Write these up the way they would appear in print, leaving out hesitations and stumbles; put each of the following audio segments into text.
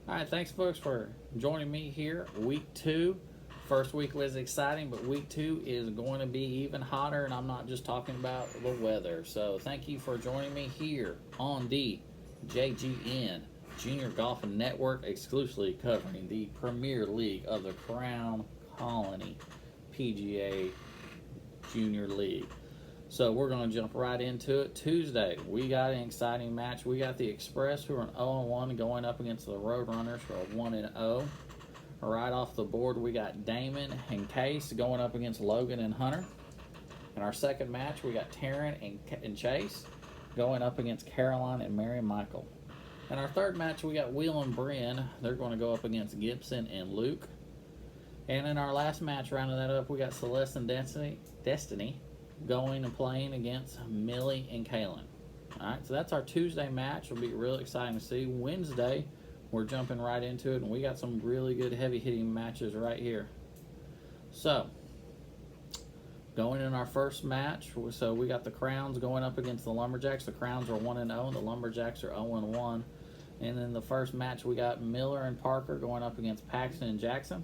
All right, thanks folks for joining me here. Week 2. First week was exciting, but week 2 is going to be even hotter, and I'm not just talking about the weather. So thank you for joining me here on the JGN Junior Golf Network, exclusively covering the Premier League of the Crown Colony PGA Junior League. So we're going to jump right into it. Tuesday, we got an exciting match. We got the Express, who are an 0-1, going up against the Roadrunners, who are 1-0. Right off the board, we got Damon and Case going up against Logan and Hunter. In our second match, we got Taryn and Chase going up against Caroline and Mary Michael. In our third match, we got Will and Bryn. They're going to go up against Gibson and Luke. And in our last match, rounding that up, we got Celeste and Destiny going and playing against Millie and Kaylin. Alright, so that's our Tuesday match. It'll be really exciting to see. Wednesday, we're jumping right into it, and we got some really good heavy-hitting matches right here. So, going in our first match, so we got the Crowns going up against the Lumberjacks. The Crowns are 1-0, and the Lumberjacks are 0-1. And then the first match, we got Miller and Parker going up against Paxton and Jackson.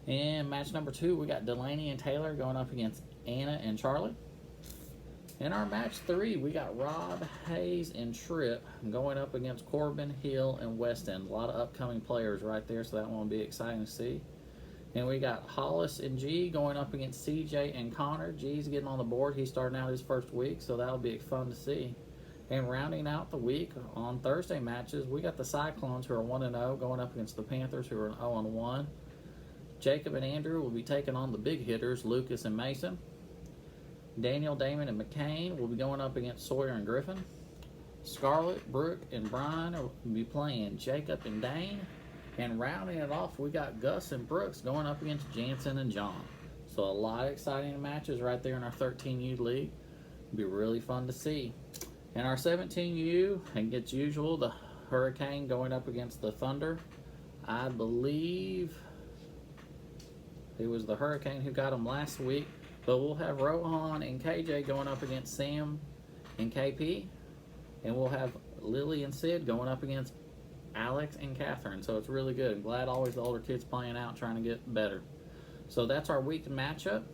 And match number 2, we got Delaney and Taylor going up against Anna and Charlie. In our match 3, we got Rob, Hayes, and Tripp going up against Corbin, Hill, and Weston. A lot of upcoming players right there, so that one will be exciting to see. And we got Hollis and G going up against CJ and Connor. G's getting on the board. He's starting out his first week, so that'll be fun to see. And rounding out the week on Thursday matches, we got the Cyclones, who are 1-0, going up against the Panthers, who are 0-1. Jacob and Andrew will be taking on the big hitters, Lucas and Mason. Daniel, Damon, and McCain will be going up against Sawyer and Griffin. Scarlett, Brooke, and Brian will be playing Jacob and Dane. And rounding it off, we got Gus and Brooks going up against Jansen and John. So a lot of exciting matches right there in our 13U league. It'll be really fun to see. In our 17U, and as usual, the Hurricane going up against the Thunder. I believe it was the Hurricane who got them last week. But we'll have Rohan and KJ going up against Sam and KP. And we'll have Lily and Sid going up against Alex and Catherine. So it's really good. I'm glad always the older kids playing out, trying to get better. So that's our week matchup.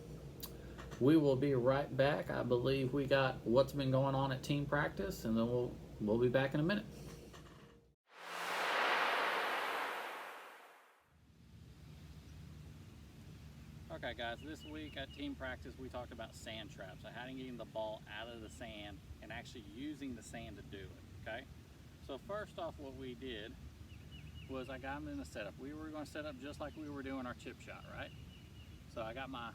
We will be right back. I believe we got what's been going on at team practice, and then we'll be back in a minute. Okay guys, this week at team practice we talked about sand traps, so how to get the ball out of the sand and actually using the sand to do it, okay? So first off, what we did was I got them in the setup. We were going to set up just like we were doing our chip shot, right? So I got my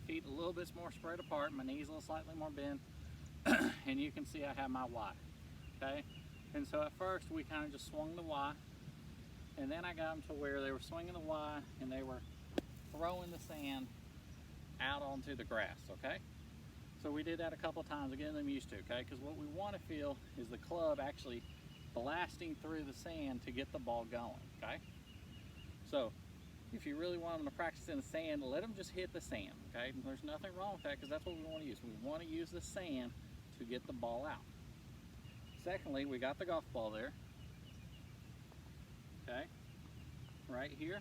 feet a little bit more spread apart, my knees a little slightly more bent, and you can see I have my Y, okay? And so at first we kind of just swung the Y, and then I got them to where they were swinging the Y and they were throwing the sand out onto the grass, okay? So we did that a couple times, getting them used to, okay? Because what we want to feel is the club actually blasting through the sand to get the ball going, okay? So if you really want them to practice in the sand, let them just hit the sand, okay? There's nothing wrong with that because that's what we want to use. We want to use the sand to get the ball out. Secondly, we got the golf ball there, okay? Right here.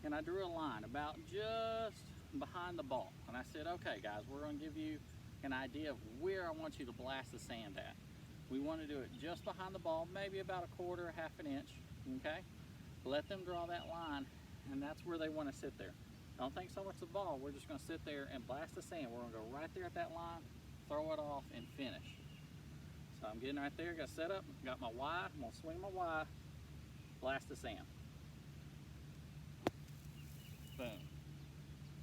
And I drew a line about just behind the ball. And I said, okay guys, we're gonna give you an idea of where I want you to blast the sand at. We want to do it just behind the ball, maybe about a quarter, half an inch, okay? Let them draw that line, and that's where they want to sit there. Don't think so much of the ball, we're just gonna sit there and blast the sand. We're gonna go right there at that line, throw it off, and finish. So I'm getting right there, got set up, got my Y, I'm gonna swing my Y, blast the sand. Boom.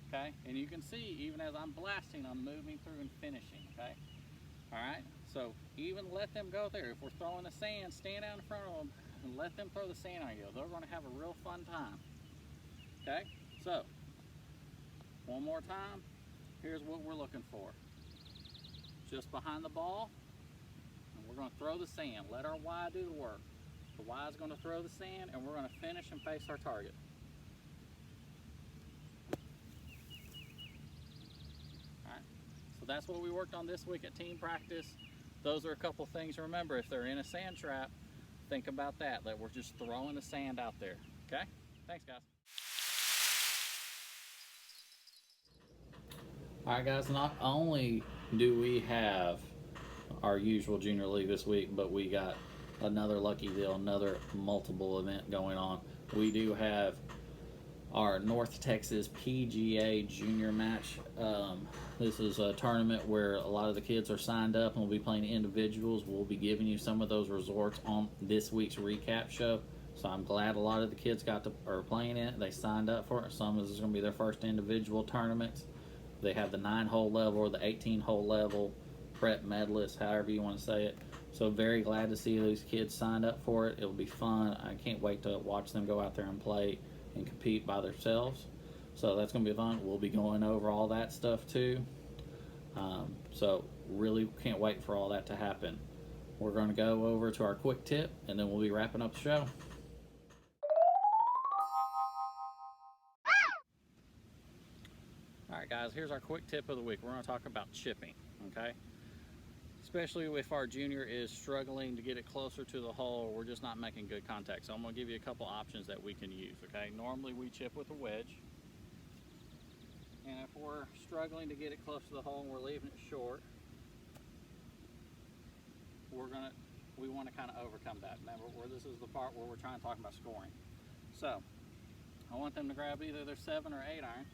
Okay, and you can see even as I'm blasting, I'm moving through and finishing, okay? All right, so even let them go there. If we're throwing the sand, stand out in front of them and let them throw the sand on you. They're gonna have a real fun time, okay? So, one more time, here's what we're looking for. Just behind the ball, and we're gonna throw the sand. Let our Y do the work. The Y is gonna throw the sand, and we're gonna finish and face our target. So that's what we worked on this week at team practice. Those are a couple things to remember. If they're in a sand trap, think about that we're just throwing the sand out there. Okay? Thanks, guys. All right, guys, not only do we have our usual junior league this week, but we got another lucky deal, another multiple event going on. We do have our North Texas PGA Junior Match. This is a tournament where a lot of the kids are signed up and we'll be playing individuals. We'll be giving you some of those resorts on this week's recap show. So I'm glad a lot of the kids are playing it. They signed up for it. Some of this is going to be their first individual tournaments. They have the 9-hole level or the 18-hole level, prep medalists, however you want to say it. So very glad to see these kids signed up for it. It'll be fun. I can't wait to watch them go out there and play and compete by themselves. So that's going to be fun. We'll be going over all that stuff too. So really can't wait for all that to happen. We're going to go over to our quick tip and then we'll be wrapping up the show. All right, guys, here's our quick tip of the week. We're going to talk about chipping, okay? Especially if our junior is struggling to get it closer to the hole, or we're just not making good contact. So I'm going to give you a couple options that we can use, okay? Normally we chip with a wedge. And if we're struggling to get it close to the hole and we're leaving it short, we want to kind of overcome that. Remember, this is the part where we're trying to talk about scoring. So I want them to grab either their 7 or 8 iron.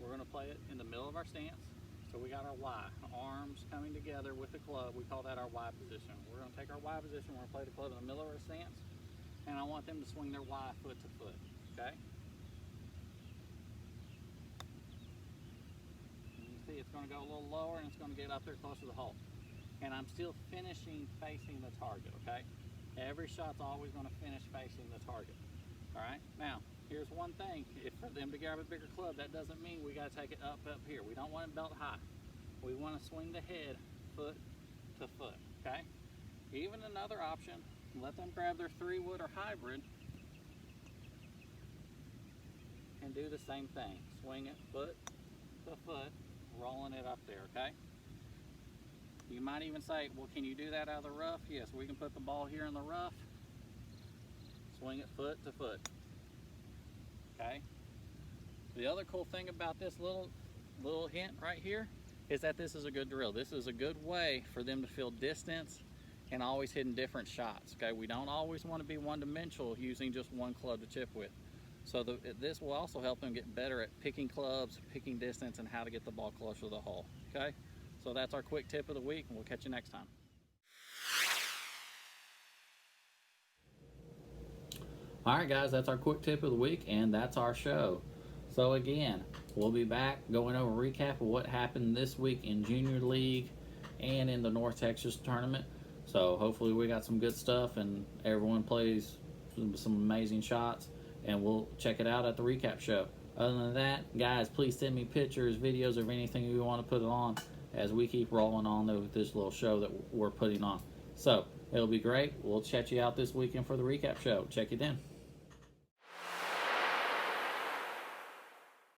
We're going to play it in the middle of our stance. So we got our Y, arms coming together with the club. We call that our Y position. We're going to take our Y position, we're going to play the club in the middle of our stance, and I want them to swing their Y foot to foot, okay? And you see it's going to go a little lower and it's going to get up there close to the hole. And I'm still finishing facing the target, okay? Every shot's always going to finish facing the target, all right? Now, here's one thing, if for them to grab a bigger club, that doesn't mean we got to take it up here. We don't want it belt high. We want to swing the head foot to foot, okay? Even another option, let them grab their 3-wood or hybrid and do the same thing. Swing it foot to foot, rolling it up there, okay? You might even say, well, can you do that out of the rough? Yes, we can put the ball here in the rough, swing it foot to foot. Okay. The other cool thing about this little hint right here is that this is a good drill. This is a good way for them to feel distance and always hitting different shots. Okay, we don't always want to be one-dimensional using just one club to chip with. So this will also help them get better at picking clubs, picking distance, and how to get the ball closer to the hole. Okay, so that's our quick tip of the week, and we'll catch you next time. All right, guys, that's our quick tip of the week, and that's our show. So again, we'll be back going over a recap of what happened this week in Junior League and in the North Texas tournament. So hopefully we got some good stuff and everyone plays some amazing shots, and we'll check it out at the recap show. Other than that, guys, please send me pictures, videos of anything you want to put on as we keep rolling on with this little show that we're putting on. So it'll be great. We'll check you out this weekend for the recap show. Check you then.